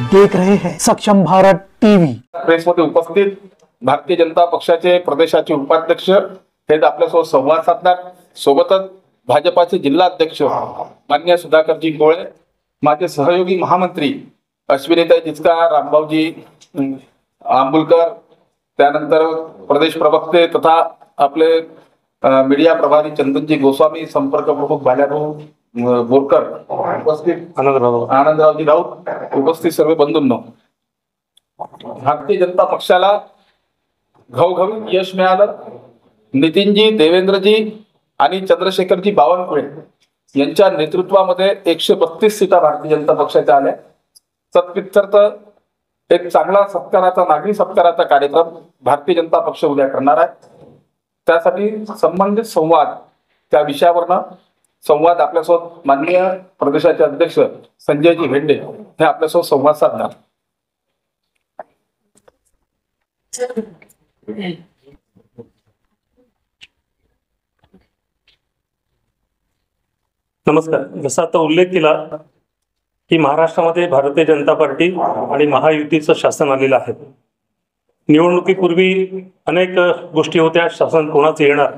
देख रहे हैं सक्षम भारत टीव्ही। प्रेसमध्ये उपस्थित भारतीय जनता पक्षाचे प्रदेशाचे उपाध्यक्ष हे आपल्यासोबत संवाद साधणार। सोबतच भाजपाचे जिल्हाध्यक्ष माननीय सुधाकरजी कोळे, माझे सहयोगी महामंत्री अश्विनीताई जिचकार, रामभाऊजी आंबुलकर, त्यानंतर प्रदेश प्रवक्ते तथा आपले मीडिया प्रभारी चंदनजी गोस्वामी, संपर्क प्रमुख भाल्याभाऊ बोरकर उपस्थित, आनंदरावजी राऊत उपस्थित, सर्व बंधूंनो, भारतीय जनता पक्षाला घवघवीत यश मिळालं। नितीनजी, देवेंद्रजी आणि चंद्रशेखरजी बावनकुळे यांच्या नेतृत्वामध्ये 132 सीटा भारतीय जनता पक्षाच्या आल्या। तत्पित्यर्थ एक चांगला सत्काराचा, नागरी सत्काराचा कार्यक्रम भारतीय जनता पक्ष उद्या करणार आहे। त्यासाठी संबंधित संवाद, त्या विषयावरनं संवाद आपल्यासोबत माननीय प्रदेशाचे अध्यक्ष संजयजी भेंडे हे आपल्यासोबत संवाद साधणार। नमस्कार। जसा आता उल्लेख केला की महाराष्ट्रामध्ये भारतीय जनता पार्टी आणि महायुतीचं शासन आलेलं आहे। निवडणुकीपूर्वी अनेक गोष्टी होत्या, शासन कोणाचं येणार,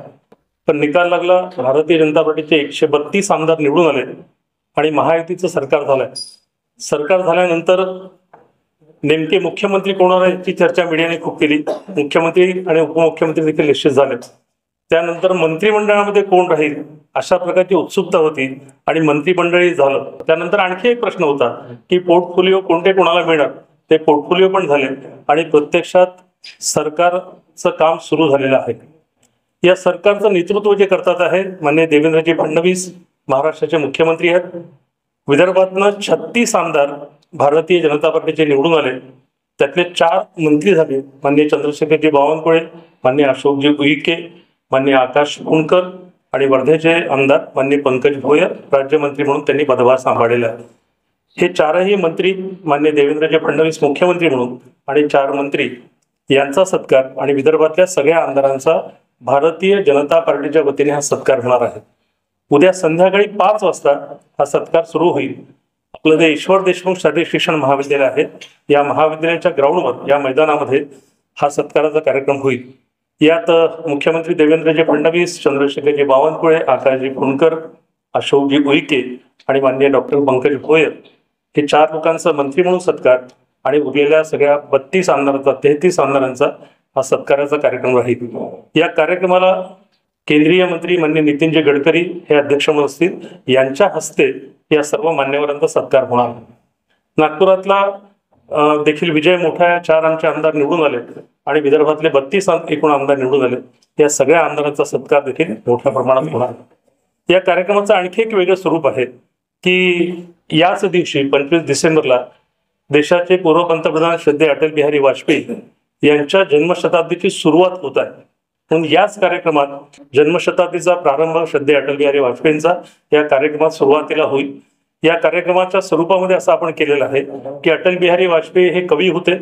पण निकाल लागला, भारतीय जनता पार्टीचे 132 आमदार निवडून आले आणि महायुतीचं सरकार झालंय। सरकार झाल्यानंतर नेमके मुख्यमंत्री कोण होणार याची चर्चा मीडियाने खूप केली। मुख्यमंत्री आणि उपमुख्यमंत्री देखील निश्चित झाले। त्यानंतर मंत्रिमंडळामध्ये कोण राहील अशा प्रकारची उत्सुकता होती आणि मंत्रिमंडळी झालं। त्यानंतर आणखी एक प्रश्न होता की पोर्टफोलिओ कोणते कोणाला मिळणार, ते पोर्टफोलिओ पण झाले आणि प्रत्यक्षात सरकारचं काम सुरू झालेलं आहे। या सरकारचं नेतृत्व जे करतात आहे माननीय देवेंद्रजी फडणवीस, महाराष्ट्राचे मुख्यमंत्री आहेत। विदर्भातनं 36 आमदार भारतीय जनता पार्टीचे निवडून आले, त्यातले 4 मंत्री झाले, माननीय चंद्रशेखरजी बावनकुळे, माननीय अशोकजी उईके, माननीय आकाश पुणकर आणि वर्धेचे आमदार माननीय पंकज भोयर राज्यमंत्री म्हणून त्यांनी पदभार सांभाळलेला आहे। हे 4ही मंत्री माननीय देवेंद्रजी फडणवीस मुख्यमंत्री म्हणून आणि 4 मंत्री यांचा सत्कार आणि विदर्भातल्या सगळ्या आमदारांचा भारतीय जनता पार्टीच्या वतीने हा सत्कार होणार आहे। उद्या संध्याकाळी 5 वाजता हा सत्कार सुरू होईल। आपलं जे ईश्वर देशमुख शालेय शिक्षण महाविद्यालय आहे, या महाविद्यालयाच्या ग्राउंडवर, या मैदानामध्ये हा सत्काराचा कार्यक्रम होईल। यात मुख्यमंत्री देवेंद्रजी फडणवीस, चंद्रशेखरजी बावनकुळे, आकाशजी पुणकर, अशोकजी उईके आणि माननीय डॉक्टर पंकज भोयर हे 4 लोकांचा मंत्री म्हणून सत्कार आणि उरलेल्या सगळ्या 32 आमदारांचा, 33 आमदारांचा हा सत्काराचा कार्यक्रम राहील। या कार्यक्रमाला केंद्रीय मंत्री माननीय नितीनजी गडकरी हे अध्यक्ष म्हणून असतील, यांच्या हस्ते या सर्व मान्यवरांचा सत्कार होणार। नागपुरातला देखील विजय मोठा आहे, 4 आमचे आमदार निवडून आले आणि विदर्भातले 32 एकूण आमदार निवडून आले। या सगळ्या आमदारांचा सत्कार देखील मोठ्या प्रमाणात होणार। या कार्यक्रमाचं आणखी एक वेगळं स्वरूप आहे की याच दिवशी 25 डिसेंबरला देशाचे पूर्व पंतप्रधान श्रद्धेय अटल बिहारी वाजपेयी यांच्या जन्मशताब्दीची सुरुवात होत आहे। म्हणून याच कार्यक्रमात जन्मशताब्दीचा प्रारंभ श्रद्धेय अटल बिहारी वाजपेयींचा या कार्यक्रमात सुरुवातीला होईल। या कार्यक्रमाच्या स्वरूपामध्ये असं आपण केलेलं आहे की अटल बिहारी वाजपेयी हे कवी होते,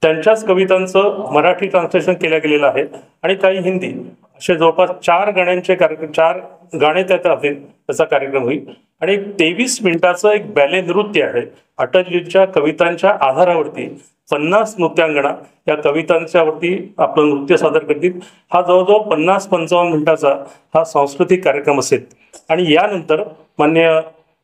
त्यांच्याच कवितांचं मराठी ट्रान्सलेशन केलं गेलेलं आहे आणि काही हिंदी, असे जवळपास 4 गाण्यांचे कार्यक्रम, 4 गाणे त्यात राहतील, त्याचा कार्यक्रम होईल। आणि 23 मिनिटाचं एक बॅले नृत्य आहे। अटलजींच्या कवितांच्या आधारावरती 50 नृत्यांगणा या कवितांच्यावरती आपलं नृत्य सादर करतील। हा जवळजवळ 50-55 मिनिटाचा हा सांस्कृतिक कार्यक्रम असेल आणि यानंतर माननीय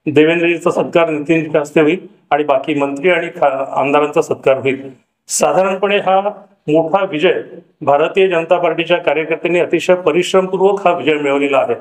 देवेंद्रजीचा सत्कार नितीनजीच्या हस्ते होईल आणि बाकी मंत्री आणि आमदारांचा सत्कार होईल। साधारणपणे हा मोठा विजय भारतीय जनता पार्टीच्या कार्यकर्त्यांनी अतिशय परिश्रमपूर्वक हा विजय मिळवलेला आहे।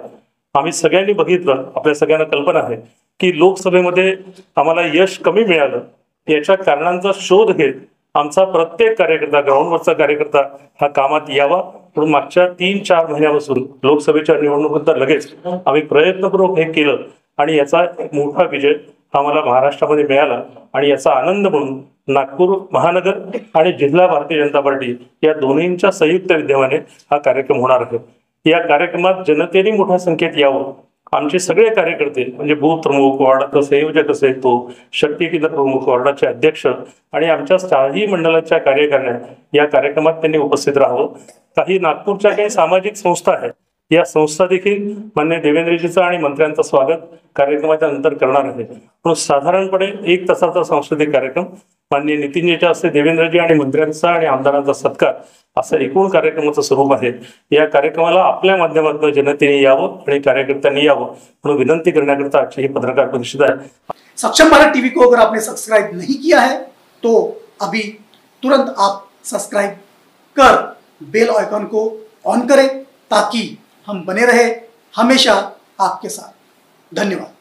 आम्ही सगळ्यांनी बघितलं, आपल्या सगळ्यांना कल्पना आहे की लोकसभेमध्ये आम्हाला यश कमी मिळालं, याच्या कारणांचा शोध घेत आमचा प्रत्येक कार्यकर्ता, ग्राउंडवरचा कार्यकर्ता हा कामात यावा म्हणून मागच्या 3-4 महिन्यापासून लोकसभेच्या निवडणुकीनंतर लगेच आम्ही प्रयत्नपूर्वक हे केलं आणि याचा मोठा विजय आम्हाला महाराष्ट्रामध्ये मिळाला आणि याचा आनंद म्हणून नागपूर महानगर आणि जिल्हा भारतीय जनता पार्टी या दोन्हींच्या संयुक्त विद्यमाने हा कार्यक्रम होणार आहे। या कार्यक्रमात जनतेने मोठ्या संख्येत यावं। आमचे सगळे कार्यकर्ते म्हणजे बूथ प्रमुख, वार्डाचा संयोजक असेल तो, शक्ती केंद्र प्रमुख, वार्डाचे अध्यक्ष आणि आमच्या 4ही मंडळाच्या कार्यकारिण्या या कार्यक्रमात त्यांनी उपस्थित राहावं। काही नागपूरच्या काही सामाजिक संस्था आहेत या संस्था देखील मान्य देवेंद्रजीचं आणि मंत्र्यांचं स्वागत कार्यक्रमाच्या नंतर करणार आहे. पण साधारणपणे 1 तासाचा सांस्कृतिक कार्यक्रम माननीय नितीनजीच्या हस्ते देवेंद्रजी आणि मंत्र्यांचा आणि आमदारांचा सत्कार असं एकूण कार्यक्रमाचं स्वरूप आहे. या कार्यक्रमाला आपल्या माध्यमातून जनतेने यावं आणि कार्यकर्त्यांनी यावं म्हणून विनंती करण्याकरता आजची ही पत्रकार परिषद आहे. सक्षम भारत टीवी को अगर आपने सब्सक्राइब नहीं किया है तो अभी तुरंत आप सब्सक्राइब कर बेल आइकन को ऑन करें ताकि हम बने रहे हमेशा आपके साथ. धन्यवाद.